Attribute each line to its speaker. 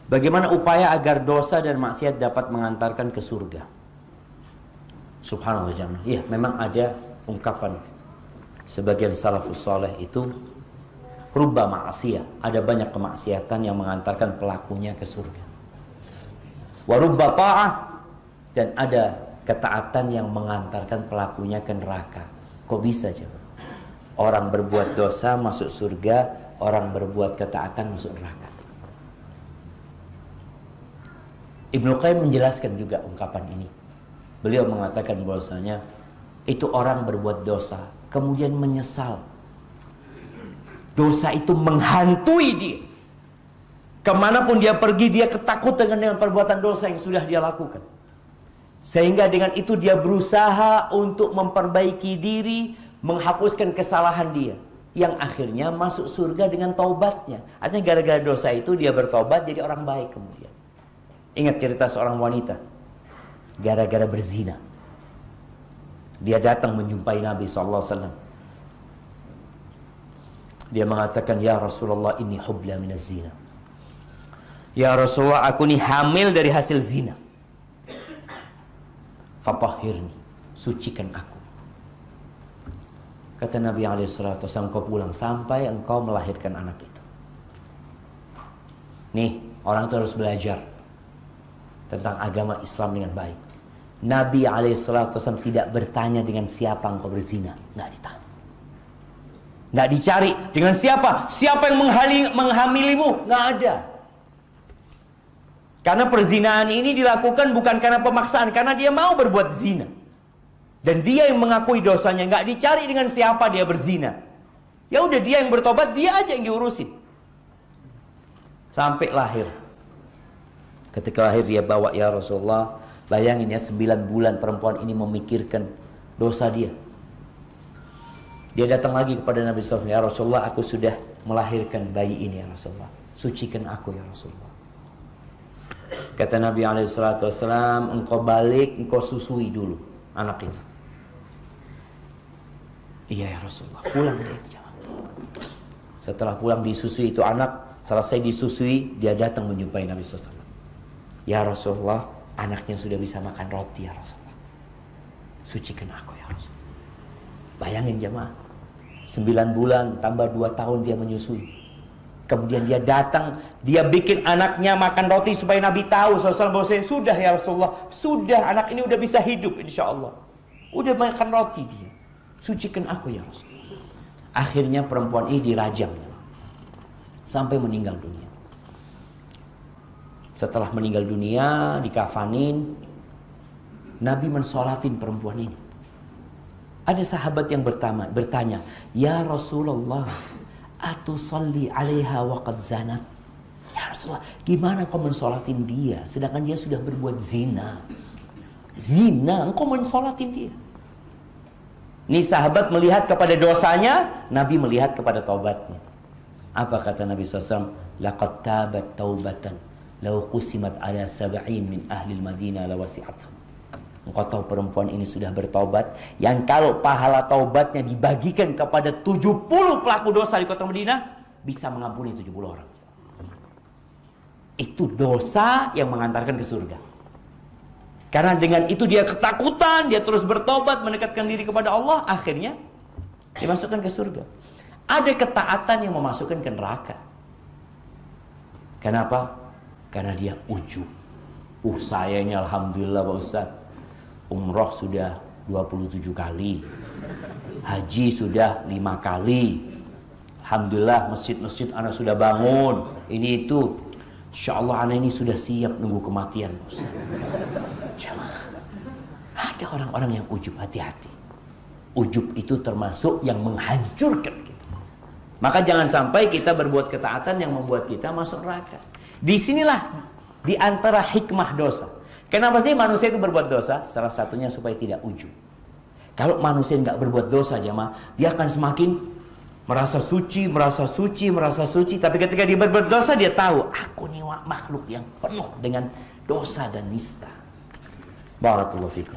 Speaker 1: Bagaimana upaya agar dosa dan maksiat dapat mengantarkan ke surga? Subhanallah jamaah. Iya, memang ada ungkapan sebagian salafus saleh itu, rubba ma'asiyah, ada banyak kemaksiatan yang mengantarkan pelakunya ke surga. Wa rubba ta'ah, dan ada ketaatan yang mengantarkan pelakunya ke neraka. Kok bisa coba? Orang berbuat dosa masuk surga, orang berbuat ketaatan masuk neraka. Ibnu Qayyim menjelaskan juga ungkapan ini. Beliau mengatakan bahwasanya itu orang berbuat dosa kemudian menyesal. Dosa itu menghantui dia. Kemanapun dia pergi, dia ketakutan dengan perbuatan dosa yang sudah dia lakukan. Sehingga dengan itu dia berusaha untuk memperbaiki diri, menghapuskan kesalahan dia, yang akhirnya masuk surga dengan taubatnya. Artinya gara-gara dosa itu dia bertobat jadi orang baik kemudian. Ingat cerita seorang wanita, gara-gara berzina, dia datang menjumpai Nabi SAW. Dia mengatakan, ya Rasulullah, ini hubla minaz zina. Ya Rasulullah, aku ini hamil dari hasil zina. Fatahhirni, sucikan aku. Kata Nabi SAW, engkau pulang sampai engkau melahirkan anak itu. Nih, orang itu harus belajar tentang agama Islam dengan baik. Nabi SAW tidak bertanya dengan siapa engkau berzina. Nggak ditanya. Nggak dicari dengan siapa. Siapa yang menghamilimu? Nggak ada. Karena perzinahan ini dilakukan bukan karena pemaksaan, karena dia mau berbuat zina. Dan dia yang mengakui dosanya. Nggak dicari dengan siapa dia berzina. Ya udah, dia yang bertobat, dia aja yang diurusin. Sampai lahir. Ketika lahir dia bawa, ya Rasulullah, bayangin ya, 9 bulan perempuan ini memikirkan dosa dia. Dia datang lagi kepada Nabi SAW, ya Rasulullah, aku sudah melahirkan bayi ini ya Rasulullah, sucikan aku ya Rasulullah. Kata Nabi SAW, engkau balik, engkau susui dulu anak itu. Iya ya Rasulullah, pulang dia. Setelah pulang disusui itu anak, selesai disusui, dia datang menjumpai Nabi SAW. Ya Rasulullah, anaknya sudah bisa makan roti ya Rasulullah, sucikan aku ya Rasulullah. Bayangin jemaah, 9 bulan tambah 2 tahun dia menyusui. Kemudian dia datang, dia bikin anaknya makan roti supaya Nabi tahu SAW bahwa sudah ya Rasulullah, sudah, anak ini udah bisa hidup insya Allah, udah makan roti dia, sucikan aku ya Rasulullah. Akhirnya perempuan ini dirajam sampai meninggal dunia. Setelah meninggal dunia, dikafanin, Nabi mensolatin perempuan ini. Ada sahabat yang bertanya, ya Rasulullah, atusalli alaiha wa qad zanat? Ya Rasulullah, gimana kau mensolatin dia sedangkan dia sudah berbuat zina? Zina, engkau mensolatin dia. Ini sahabat melihat kepada dosanya, Nabi melihat kepada taubatnya. Apa kata Nabi SAW? Laqad tabat taubatan lau qusimat ala sab'in min ahli al-Madinah lawasi'athum. Engkau tahu perempuan ini sudah bertaubat, yang kalau pahala taubatnya dibagikan kepada 70 pelaku dosa di kota Madinah, bisa mengampuni 70 orang. Itu dosa yang mengantarkan ke surga. Karena dengan itu dia ketakutan, dia terus bertobat, mendekatkan diri kepada Allah, akhirnya dimasukkan ke surga. Ada ketaatan yang memasukkan ke neraka. Kenapa? Karena dia ujub. Saya ini alhamdulillah Pak Ustaz, umroh sudah 27 kali, haji sudah 5 kali, alhamdulillah masjid-masjid anak sudah bangun, ini itu, insya Allah anak ini sudah siap nunggu kematian Pak Ustaz. Ada orang-orang yang ujub, hati-hati. Ujub itu termasuk yang menghancurkan kita. Maka jangan sampai kita berbuat ketaatan yang membuat kita masuk neraka. Disinilah di antara hikmah dosa. Kenapa sih manusia itu berbuat dosa? Salah satunya supaya tidak ujub. Kalau manusia nggak berbuat dosa jemaah, dia akan semakin merasa suci, merasa suci, merasa suci. Tapi ketika dia berbuat dosa, dia tahu, aku ini makhluk yang penuh dengan dosa dan nista. Barakallahu fikum.